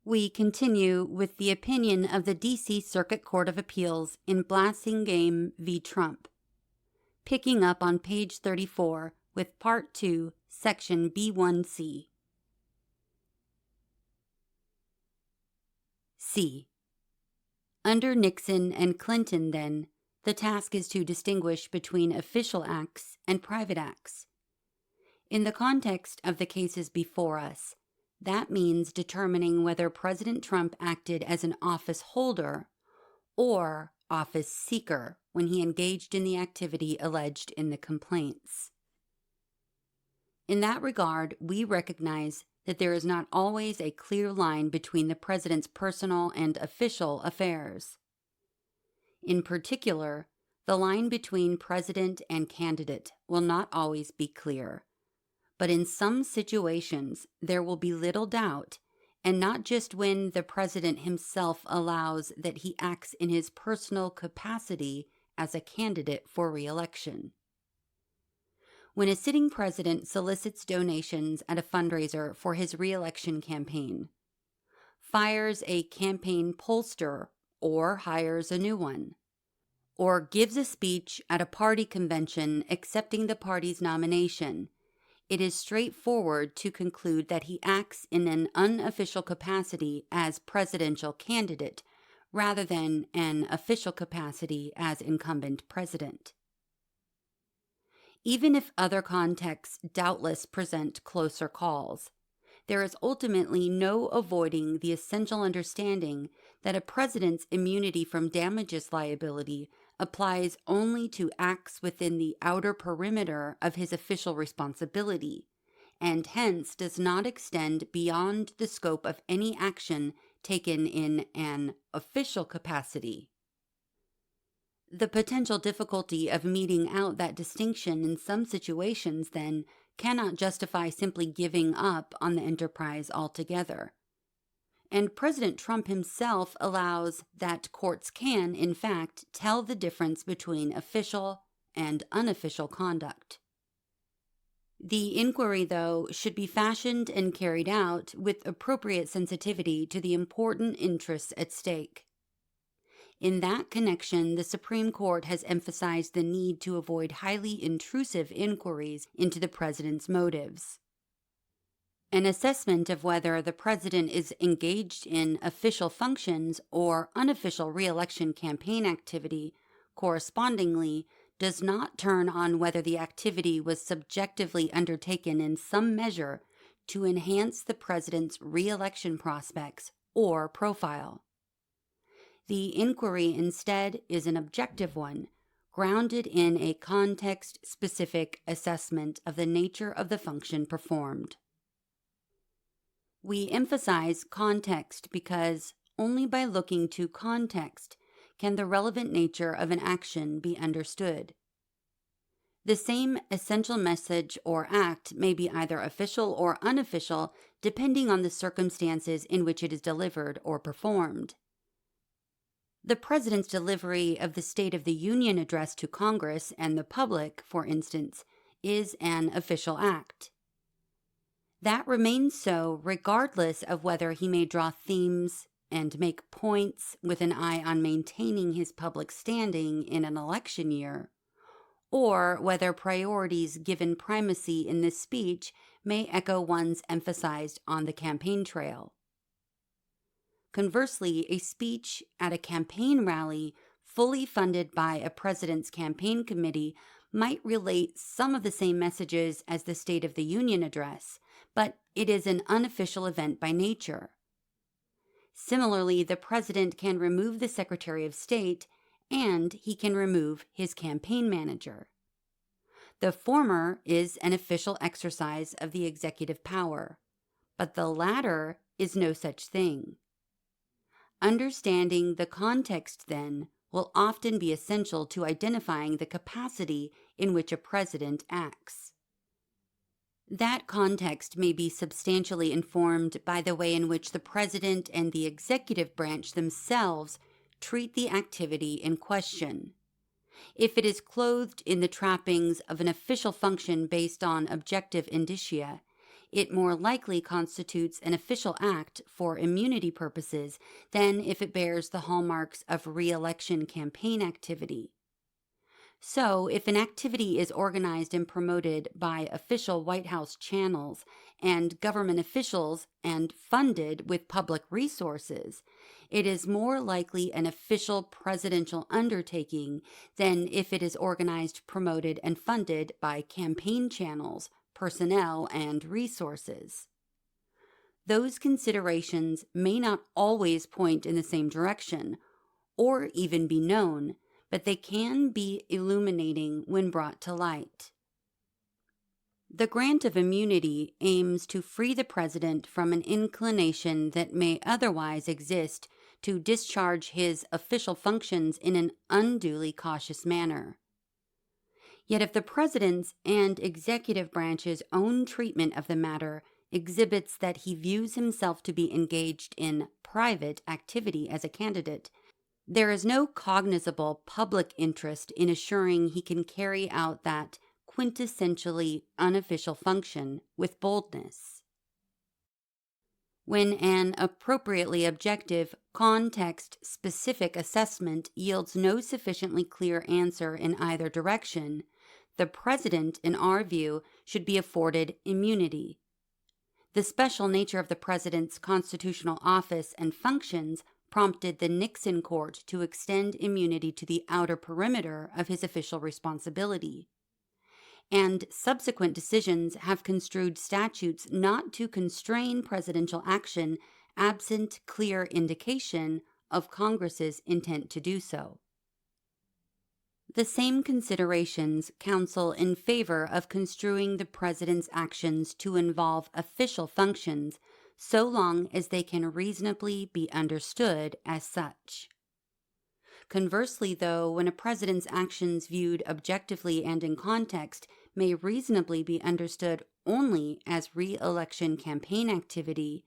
We continue with the opinion of the D.C. Circuit Court of Appeals in Blassingame v. Trump, picking up on page 34 with Part 2, Section B1c. C. Under Nixon and Clinton, then, the task is to distinguish between official acts and private acts. In the context of the cases before us, that means determining whether President Trump acted as an office holder or office seeker when he engaged in the activity alleged in the complaints. In that regard, we recognize that there is not always a clear line between the president's personal and official affairs. In particular, the line between president and candidate will not always be clear. But in some situations, there will be little doubt, and not just when the president himself allows that he acts in his personal capacity as a candidate for re-election. When a sitting president solicits donations at a fundraiser for his re-election campaign, fires a campaign pollster or hires a new one, or gives a speech at a party convention accepting the party's nomination, it is straightforward to conclude that he acts in an unofficial capacity as presidential candidate rather than an official capacity as incumbent president. Even if other contexts doubtless present closer calls, there is ultimately no avoiding the essential understanding that a president's immunity from damages liability applies only to acts within the outer perimeter of his official responsibility, and hence does not extend beyond the scope of any action taken in an official capacity. The potential difficulty of meting out that distinction in some situations, then, cannot justify simply giving up on the enterprise altogether. And President Trump himself allows that courts can, in fact, tell the difference between official and unofficial conduct. The inquiry, though, should be fashioned and carried out with appropriate sensitivity to the important interests at stake. In that connection, the Supreme Court has emphasized the need to avoid highly intrusive inquiries into the president's motives. An assessment of whether the president is engaged in official functions or unofficial re-election campaign activity, correspondingly, does not turn on whether the activity was subjectively undertaken in some measure to enhance the president's re-election prospects or profile. The inquiry instead is an objective one, grounded in a context-specific assessment of the nature of the function performed. We emphasize context because only by looking to context can the relevant nature of an action be understood. The same essential message or act may be either official or unofficial depending on the circumstances in which it is delivered or performed. The President's delivery of the State of the Union address to Congress and the public, for instance, is an official act. That remains so regardless of whether he may draw themes and make points with an eye on maintaining his public standing in an election year, or whether priorities given primacy in this speech may echo ones emphasized on the campaign trail. Conversely, a speech at a campaign rally fully funded by a president's campaign committee might relate some of the same messages as the State of the Union address, but it is an unofficial event by nature. Similarly, the president can remove the Secretary of State, and he can remove his campaign manager. The former is an official exercise of the executive power, but the latter is no such thing. Understanding the context, then, will often be essential to identifying the capacity in which a president acts. That context may be substantially informed by the way in which the president and the executive branch themselves treat the activity in question. If it is clothed in the trappings of an official function based on objective indicia, it more likely constitutes an official act for immunity purposes than if it bears the hallmarks of re-election campaign activity. So, if an activity is organized and promoted by official White House channels and government officials and funded with public resources, it is more likely an official presidential undertaking than if it is organized, promoted, and funded by campaign channels, personnel, and resources. Those considerations may not always point in the same direction, or even be known, but they can be illuminating when brought to light. The grant of immunity aims to free the president from an inclination that may otherwise exist to discharge his official functions in an unduly cautious manner. Yet if the president's and executive branch's own treatment of the matter exhibits that he views himself to be engaged in private activity as a candidate, there is no cognizable public interest in assuring he can carry out that quintessentially unofficial function with boldness. When an appropriately objective, context-specific assessment yields no sufficiently clear answer in either direction, the president, in our view, should be afforded immunity. The special nature of the president's constitutional office and functions prompted the Nixon court to extend immunity to the outer perimeter of his official responsibility. And subsequent decisions have construed statutes not to constrain presidential action absent clear indication of Congress's intent to do so. The same considerations counsel in favor of construing the president's actions to involve official functions so long as they can reasonably be understood as such. Conversely, though, when a president's actions viewed objectively and in context may reasonably be understood only as re-election campaign activity,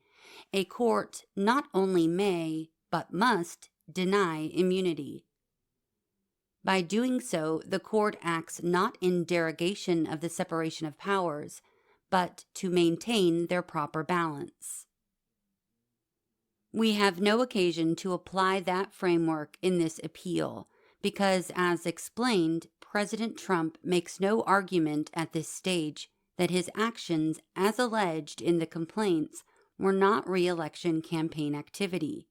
a court not only may, but must, deny immunity. By doing so, the court acts not in derogation of the separation of powers, but to maintain their proper balance. We have no occasion to apply that framework in this appeal because, as explained, President Trump makes no argument at this stage that his actions, as alleged in the complaints, were not re-election campaign activity.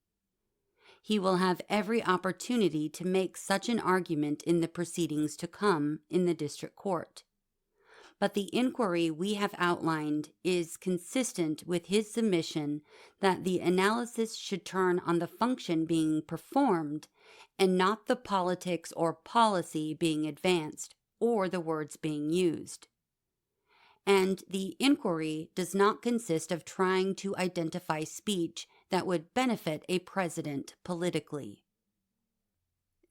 He will have every opportunity to make such an argument in the proceedings to come in the district court. But the inquiry we have outlined is consistent with his submission that the analysis should turn on the function being performed and not the politics or policy being advanced or the words being used. And the inquiry does not consist of trying to identify speech that would benefit a president politically.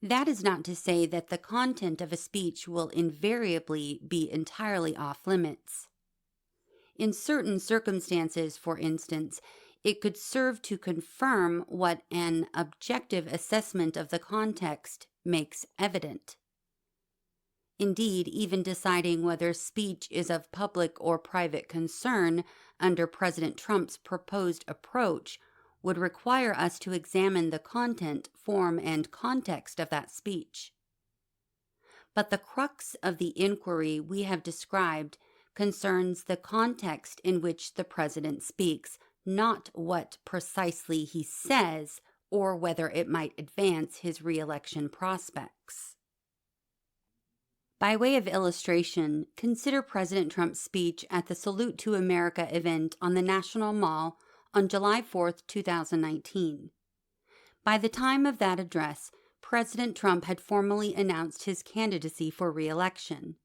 That is not to say that the content of a speech will invariably be entirely off limits. In certain circumstances, for instance, it could serve to confirm what an objective assessment of the context makes evident. Indeed, even deciding whether speech is of public or private concern under President Trump's proposed approach would require us to examine the content, form, and context of that speech. But the crux of the inquiry we have described concerns the context in which the president speaks, not what precisely he says or whether it might advance his re-election prospects. By way of illustration, consider President Trump's speech at the Salute to America event on the National Mall on July 4, 2019. By the time of that address, President Trump had formally announced his candidacy for re-election,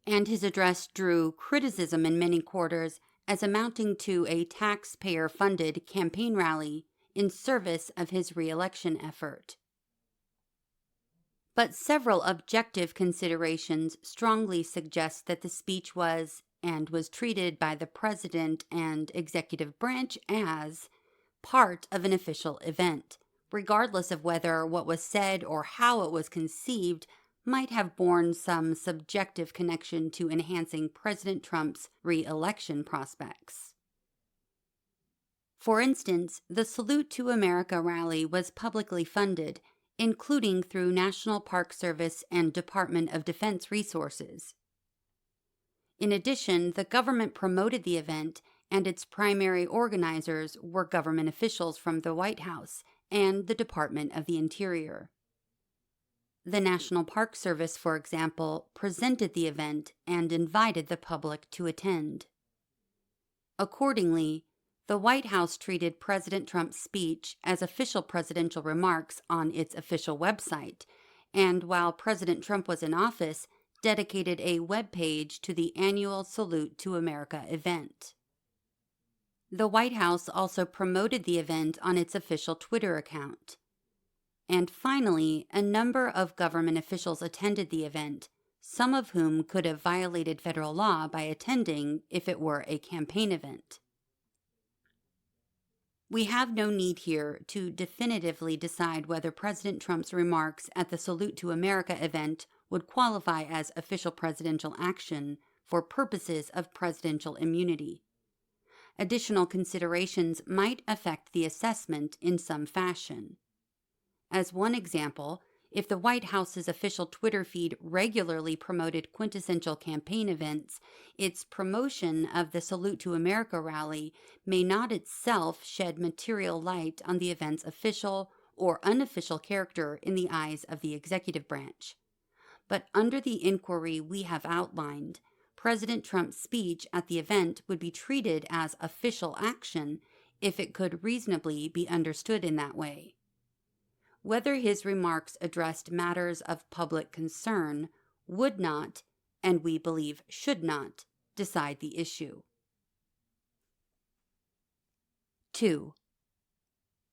and his address drew criticism in many quarters as amounting to a taxpayer-funded campaign rally in service of his re-election effort. But several objective considerations strongly suggest that the speech was treated by the president and executive branch as part of an official event, regardless of whether what was said or how it was conceived might have borne some subjective connection to enhancing President Trump's re-election prospects. For instance, the Salute to America rally was publicly funded, including through National Park Service and Department of Defense resources. In addition, the government promoted the event, and its primary organizers were government officials from the White House and the Department of the Interior. The National Park Service, for example, presented the event and invited the public to attend. Accordingly, the White House treated President Trump's speech as official presidential remarks on its official website, and while President Trump was in office, dedicated a web page to the annual Salute to America event. The White House also promoted the event on its official Twitter account. And finally, a number of government officials attended the event, some of whom could have violated federal law by attending if it were a campaign event. We have no need here to definitively decide whether President Trump's remarks at the Salute to America event would qualify as official presidential action for purposes of presidential immunity. Additional considerations might affect the assessment in some fashion. As one example, if the White House's official Twitter feed regularly promoted quintessential campaign events, its promotion of the Salute to America rally may not itself shed material light on the event's official or unofficial character in the eyes of the executive branch. But under the inquiry we have outlined, President Trump's speech at the event would be treated as official action if it could reasonably be understood in that way. Whether his remarks addressed matters of public concern would not, and we believe should not, decide the issue. 2.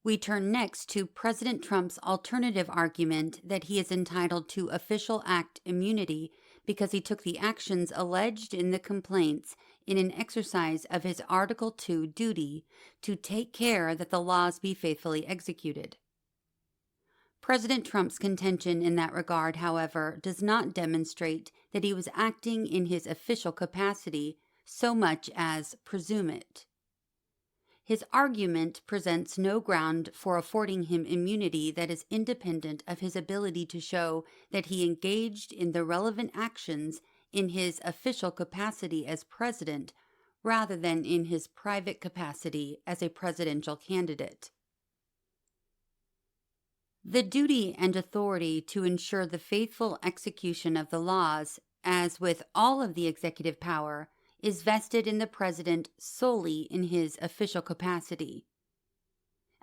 We turn next to President Trump's alternative argument that he is entitled to official act immunity because he took the actions alleged in the complaints in an exercise of his Article II duty to take care that the laws be faithfully executed. President Trump's contention in that regard, however, does not demonstrate that he was acting in his official capacity so much as presume it. His argument presents no ground for affording him immunity that is independent of his ability to show that he engaged in the relevant actions in his official capacity as president rather than in his private capacity as a presidential candidate. The duty and authority to ensure the faithful execution of the laws, as with all of the executive power, is vested in the president solely in his official capacity.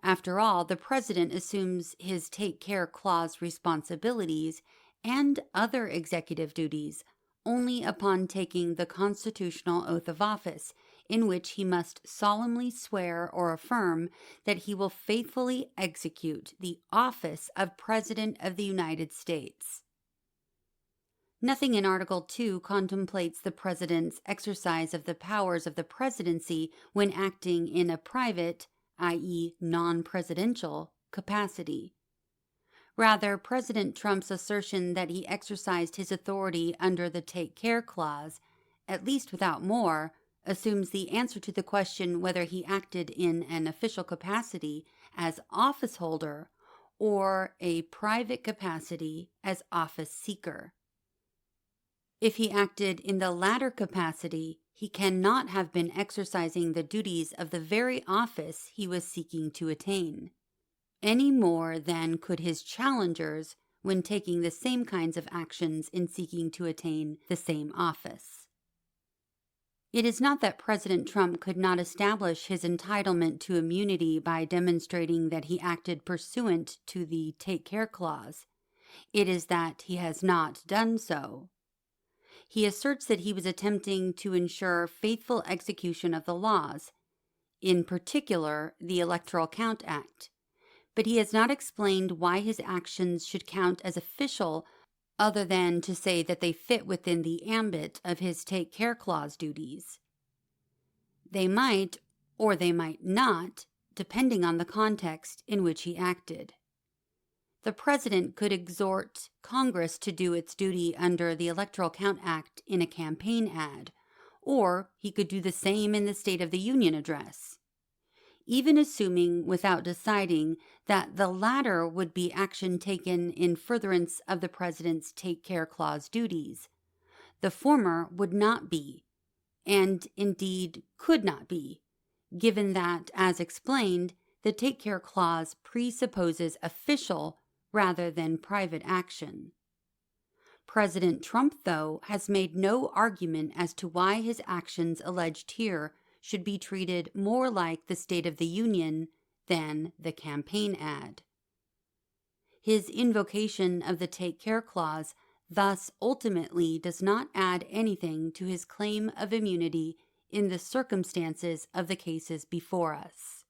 After all, the president assumes his Take Care Clause responsibilities and other executive duties only upon taking the constitutional oath of office, in which he must solemnly swear or affirm that he will faithfully execute the office of President of the United States. Nothing in Article II contemplates the president's exercise of the powers of the presidency when acting in a private, i.e., non-presidential, capacity. Rather, President Trump's assertion that he exercised his authority under the Take Care Clause, at least without more, assumes the answer to the question whether he acted in an official capacity as office holder or a private capacity as office seeker. If he acted in the latter capacity, he cannot have been exercising the duties of the very office he was seeking to attain, any more than could his challengers when taking the same kinds of actions in seeking to attain the same office. It is not that President Trump could not establish his entitlement to immunity by demonstrating that he acted pursuant to the Take Care Clause. It is that he has not done so. He asserts that he was attempting to ensure faithful execution of the laws, in particular the Electoral Count Act, but he has not explained why his actions should count as official other than to say that they fit within the ambit of his Take Care Clause duties. They might, or they might not, depending on the context in which he acted. The president could exhort Congress to do its duty under the Electoral Count Act in a campaign ad, or he could do the same in the State of the Union address. Even assuming, without deciding, that the latter would be action taken in furtherance of the president's Take Care Clause duties, the former would not be, and indeed could not be, given that, as explained, the Take Care Clause presupposes official rather than private action. President Trump, though, has made no argument as to why his actions alleged here should be treated more like the State of the Union than the campaign ad. His invocation of the Take Care Clause thus ultimately does not add anything to his claim of immunity in the circumstances of the cases before us.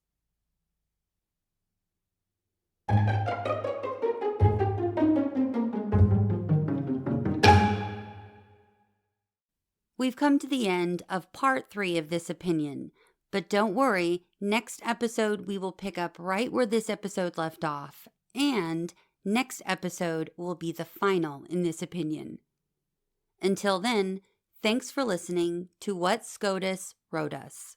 We've come to the end of part 3 of this opinion, but don't worry, next episode we will pick up right where this episode left off, and next episode will be the final in this opinion. Until then, thanks for listening to What SCOTUS Wrote Us.